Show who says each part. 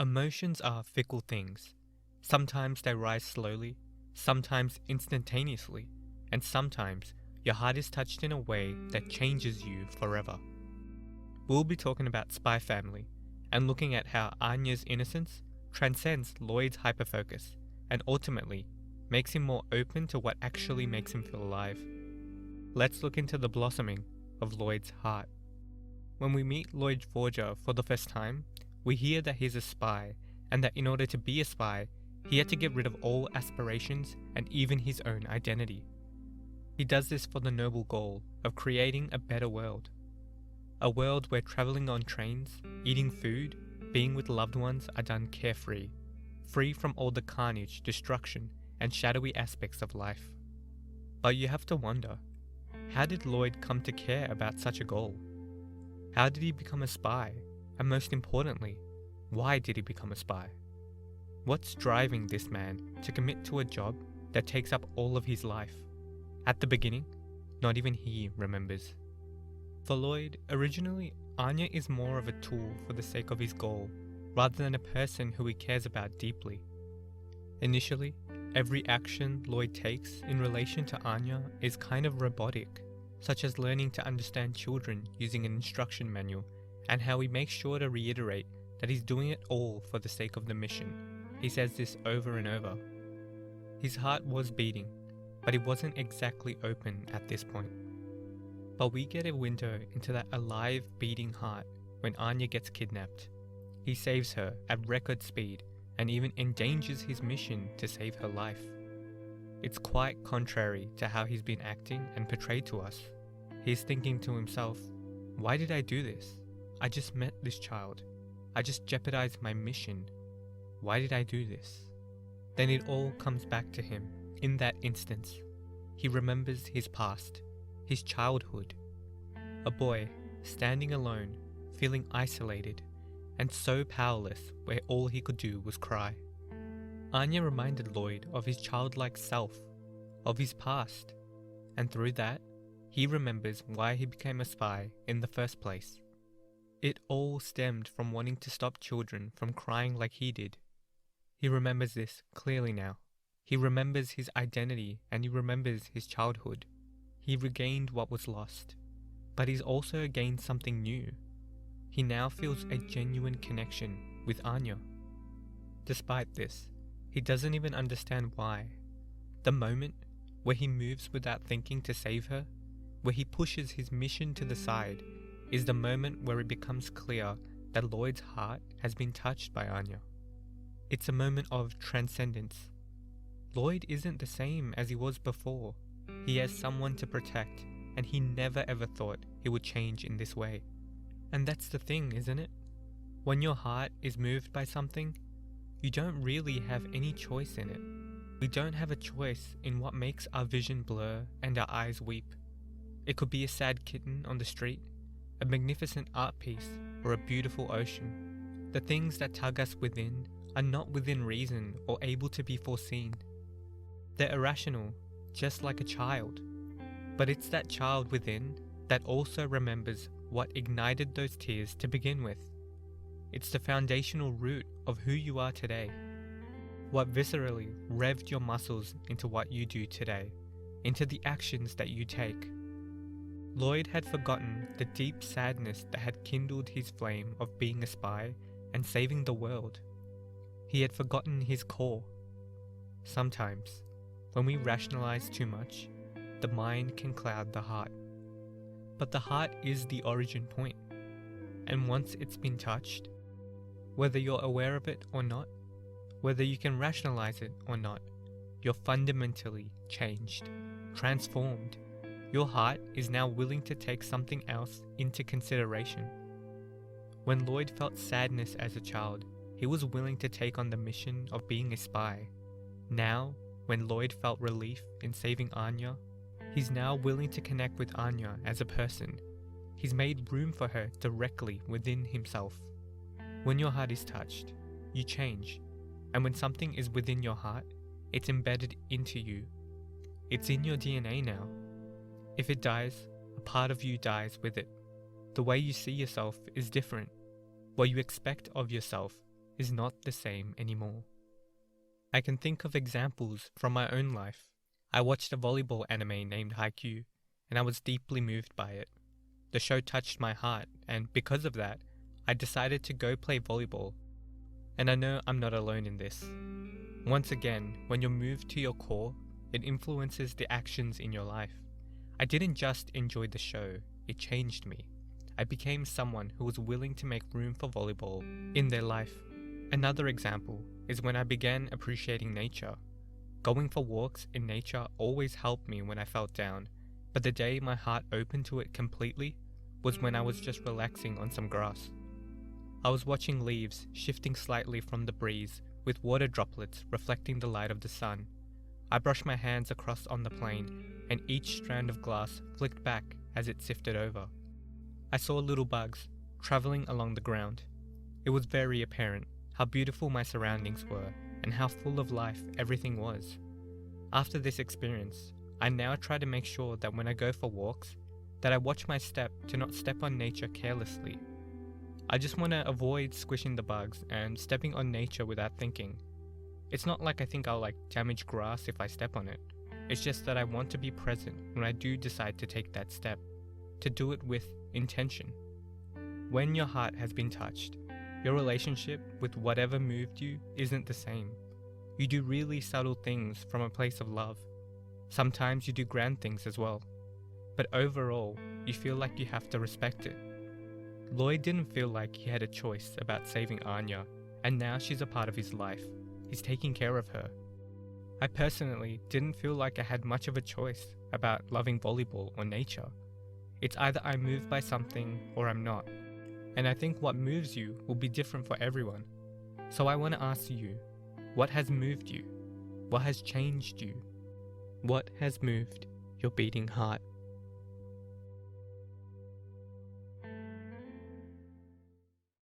Speaker 1: Emotions are fickle things. Sometimes they rise slowly, sometimes instantaneously, and sometimes your heart is touched in a way that changes you forever. We'll be talking about Spy Family and looking at how Anya's innocence transcends Loid's hyperfocus and ultimately makes him more open to what actually makes him feel alive. Let's look into the blossoming of Loid's heart. When we meet Loid Forger for the first time, we hear that he's a spy and that in order to be a spy, he had to get rid of all aspirations and even his own identity. He does this for the noble goal of creating a better world. A world where travelling on trains, eating food, being with loved ones are done carefree, free from all the carnage, destruction, and shadowy aspects of life. But you have to wonder, how did Loid come to care about such a goal? How did he become a spy? And most importantly, why did he become a spy? What's driving this man to commit to a job that takes up all of his life? At the beginning, not even he remembers. For Loid, originally, Anya is more of a tool for the sake of his goal, rather than a person who he cares about deeply. Initially, every action Loid takes in relation to Anya is kind of robotic, such as learning to understand children using an instruction manual, and how he makes sure to reiterate that he's doing it all for the sake of the mission. He says this over and over. His heart was beating, but it wasn't exactly open at this point. But we get a window into that alive, beating heart when Anya gets kidnapped. He saves her at record speed and even endangers his mission to save her life. It's quite contrary to how he's been acting and portrayed to us. He's thinking to himself, why did I do this? I just met this child. I just jeopardized my mission. Why did I do this? Then it all comes back to him in that instance. He remembers his past, his childhood. A boy standing alone, feeling isolated, and so powerless where all he could do was cry. Anya reminded Loid of his childlike self, of his past, and through that, he remembers why he became a spy in the first place. It all stemmed from wanting to stop children from crying like he did. He remembers this clearly now. He remembers his identity and he remembers his childhood. He regained what was lost, but he's also gained something new. He now feels a genuine connection with Anya. Despite this, he doesn't even understand why. The moment where he moves without thinking to save her, where he pushes his mission to the side, is the moment where it becomes clear that Loid's heart has been touched by Anya. It's a moment of transcendence. Loid isn't the same as he was before. He has someone to protect, and he never ever thought he would change in this way. And that's the thing, isn't it? When your heart is moved by something, you don't really have any choice in it. We don't have a choice in what makes our vision blur and our eyes weep. It could be a sad kitten on the street, a magnificent art piece, or a beautiful ocean. The things that tug us within are not within reason or able to be foreseen. They're irrational, just like a child. But it's that child within that also remembers what ignited those tears to begin with. It's the foundational root of who you are today. What viscerally revved your muscles into what you do today, into the actions that you take. Loid had forgotten the deep sadness that had kindled his flame of being a spy and saving the world. He had forgotten his core. Sometimes, when we rationalize too much, the mind can cloud the heart. But the heart is the origin point, and once it's been touched, whether you're aware of it or not, whether you can rationalize it or not, you're fundamentally changed, transformed. Your heart is now willing to take something else into consideration. When Loid felt sadness as a child, he was willing to take on the mission of being a spy. Now, when Loid felt relief in saving Anya, he's now willing to connect with Anya as a person. He's made room for her directly within himself. When your heart is touched, you change. And when something is within your heart, it's embedded into you. It's in your DNA now. If it dies, a part of you dies with it. The way you see yourself is different. What you expect of yourself is not the same anymore. I can think of examples from my own life. I watched a volleyball anime named Haikyuu, and I was deeply moved by it. The show touched my heart, and because of that, I decided to go play volleyball. And I know I'm not alone in this. Once again, when you're moved to your core, it influences the actions in your life. I didn't just enjoy the show, it changed me. I became someone who was willing to make room for volleyball in their life. Another example is when I began appreciating nature. Going for walks in nature always helped me when I felt down, but the day my heart opened to it completely was when I was just relaxing on some grass. I was watching leaves shifting slightly from the breeze, with water droplets reflecting the light of the sun. I brushed my hands across on the plain, and each strand of glass flicked back as it sifted over. I saw little bugs traveling along the ground. It was very apparent how beautiful my surroundings were and how full of life everything was. After this experience, I now try to make sure that when I go for walks, that I watch my step to not step on nature carelessly. I just want to avoid squishing the bugs and stepping on nature without thinking. It's not like I think I'll damage grass if I step on it. It's just that I want to be present when I do decide to take that step, to do it with intention. When your heart has been touched, your relationship with whatever moved you isn't the same. You do really subtle things from a place of love. Sometimes you do grand things as well. But overall, you feel like you have to respect it. Loid didn't feel like he had a choice about saving Anya, and now she's a part of his life. He's taking care of her. I personally didn't feel like I had much of a choice about loving volleyball or nature. It's either I'm moved by something or I'm not. And I think what moves you will be different for everyone. So I want to ask you, what has moved you? What has changed you? What has moved your beating heart?